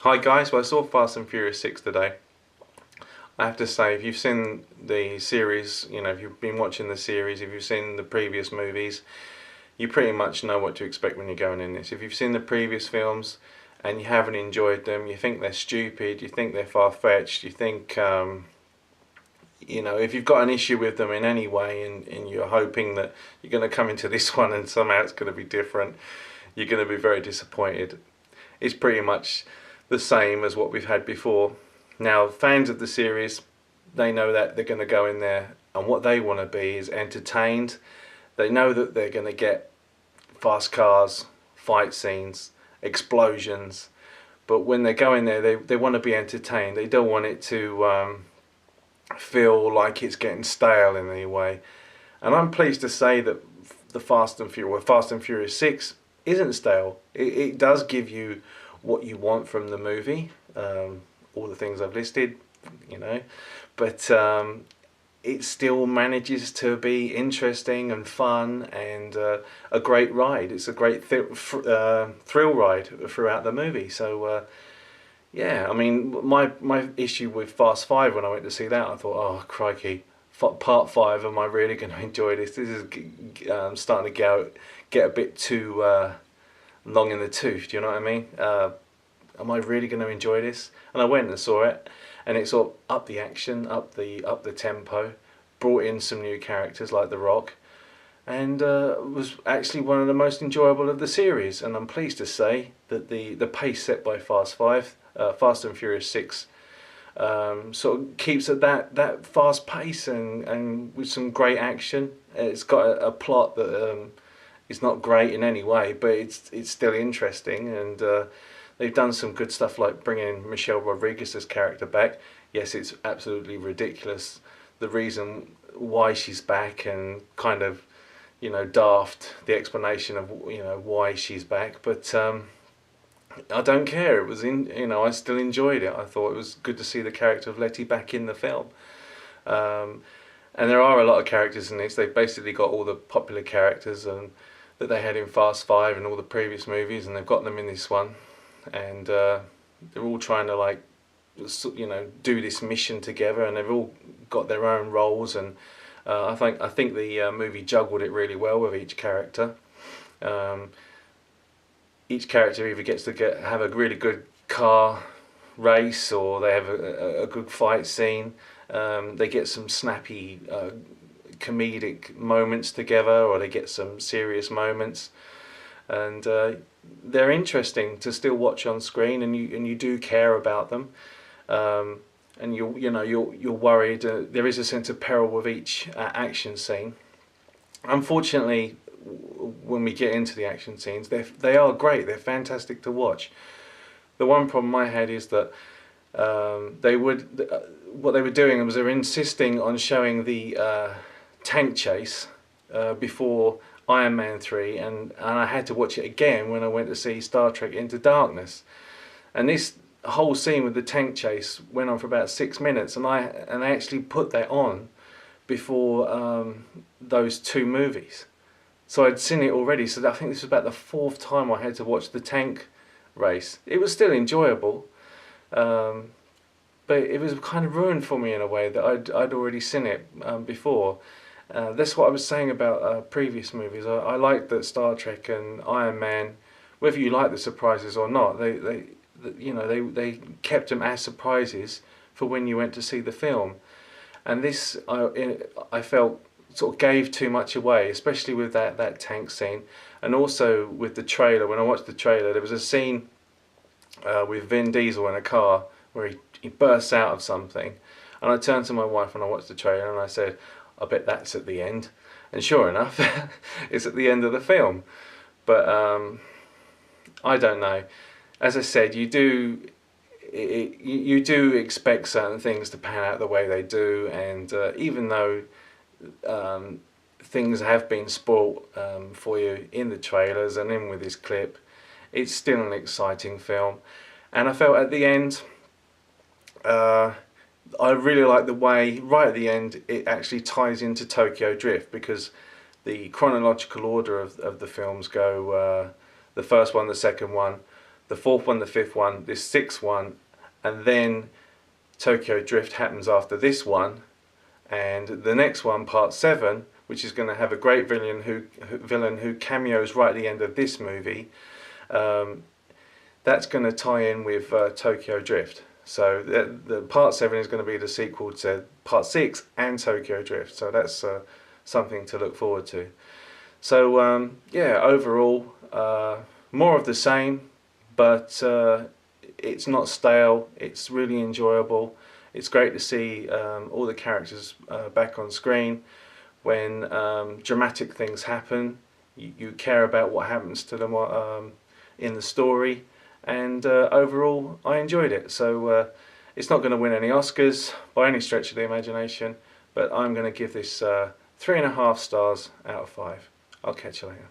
Hi guys, well I saw Fast and Furious 6 today. I have to say, if you've seen the series, if you've been watching the series, if you've seen the previous movies, you pretty much know what to expect when you're going in this. If you've seen the previous films and you haven't enjoyed them, you think they're stupid, you think they're far-fetched, you think, if you've got an issue with them in any way and you're hoping that you're going to come into this one and somehow it's going to be different, you're going to be very disappointed. It's pretty much the same as what we've had before. Now, fans of the series, they know that they're going to go in there and what they want to be is entertained. They know that they're going to get fast cars, fight scenes, explosions, but when they go in there, they want to be entertained. They don't want it to feel like it's getting stale in any way. And I'm pleased to say that the Fast and Furious 6 isn't stale. It does give you what you want from the movie, all the things I've listed, but it still manages to be interesting and fun and a great ride. It's a great thrill ride throughout the movie. So yeah, I mean, my issue with Fast 5 when I went to see that, I thought, oh crikey, part 5, am I really going to enjoy this? This is starting to get a bit too long in the tooth. Do you know what I mean? Am I really going to enjoy this? And I went and saw it, and it sort of upped the action, up the tempo, brought in some new characters like The Rock, and was actually one of the most enjoyable of the series. And I'm pleased to say that the pace set by Fast and Furious 6, sort of keeps at that fast pace and with some great action. It's got a plot that is not great in any way, but it's still interesting, and they've done some good stuff like bringing Michelle Rodriguez's character back. Yes, it's absolutely ridiculous the reason why she's back, and kind of daft the explanation of why she's back, but I don't care. It was I still enjoyed it. I thought it was good to see the character of Letty back in the film. And there are a lot of characters in this. They've basically got all the popular characters that they had in Fast 5 and all the previous movies, and they've got them in this one. And they're all trying to do this mission together, and they've all got their own roles. And I think the movie juggled it really well with each character. Each character either gets to have a really good car race, or they have a good fight scene. They get some snappy comedic moments together, or they get some serious moments, and they're interesting to still watch on screen, and you do care about them, and you're worried. There is a sense of peril with each action scene. Unfortunately, when we get into the action scenes, they are great. They're fantastic to watch. The one problem I had is that what they were doing was they were insisting on showing the tank chase before Iron Man 3, and I had to watch it again when I went to see Star Trek Into Darkness. And this whole scene with the tank chase went on for about 6 minutes, and I actually put that on before those two movies. So I'd seen it already, so I think this was about the 4th time I had to watch the tank race. It was still enjoyable, but it was kind of ruined for me in a way that I'd already seen it before. That's what I was saying about previous movies. I liked that Star Trek and Iron Man, whether you like the surprises or not, they kept them as surprises for when you went to see the film. And this I felt sort of gave too much away, especially with that tank scene, and also with the trailer. When I watched the trailer, there was a scene with Vin Diesel in a car where he bursts out of something, and I turned to my wife when I watched the trailer and I said, I bet that's at the end. And sure enough, it's at the end of the film. But I don't know. As I said, you do expect certain things to pan out the way they do, and even though things have been spoilt for you in the trailers and in with this clip, it's still an exciting film. And I felt at the end, I really like the way right at the end it actually ties into Tokyo Drift, because the chronological order of the films go the first one, the second one, the fourth one, the fifth one, this sixth one, and then Tokyo Drift happens after this one, and the next one, part 7, which is going to have a great villain who cameos right at the end of this movie. That's going to tie in with Tokyo Drift. So the part 7 is going to be the sequel to part 6 and Tokyo Drift. So that's something to look forward to. So yeah, overall, more of the same, but it's not stale. It's really enjoyable. It's great to see all the characters back on screen. When dramatic things happen, you care about what happens to them in the story, and overall I enjoyed it. So it's not going to win any Oscars by any stretch of the imagination, but I'm going to give this 3.5 stars out of 5. I'll catch you later.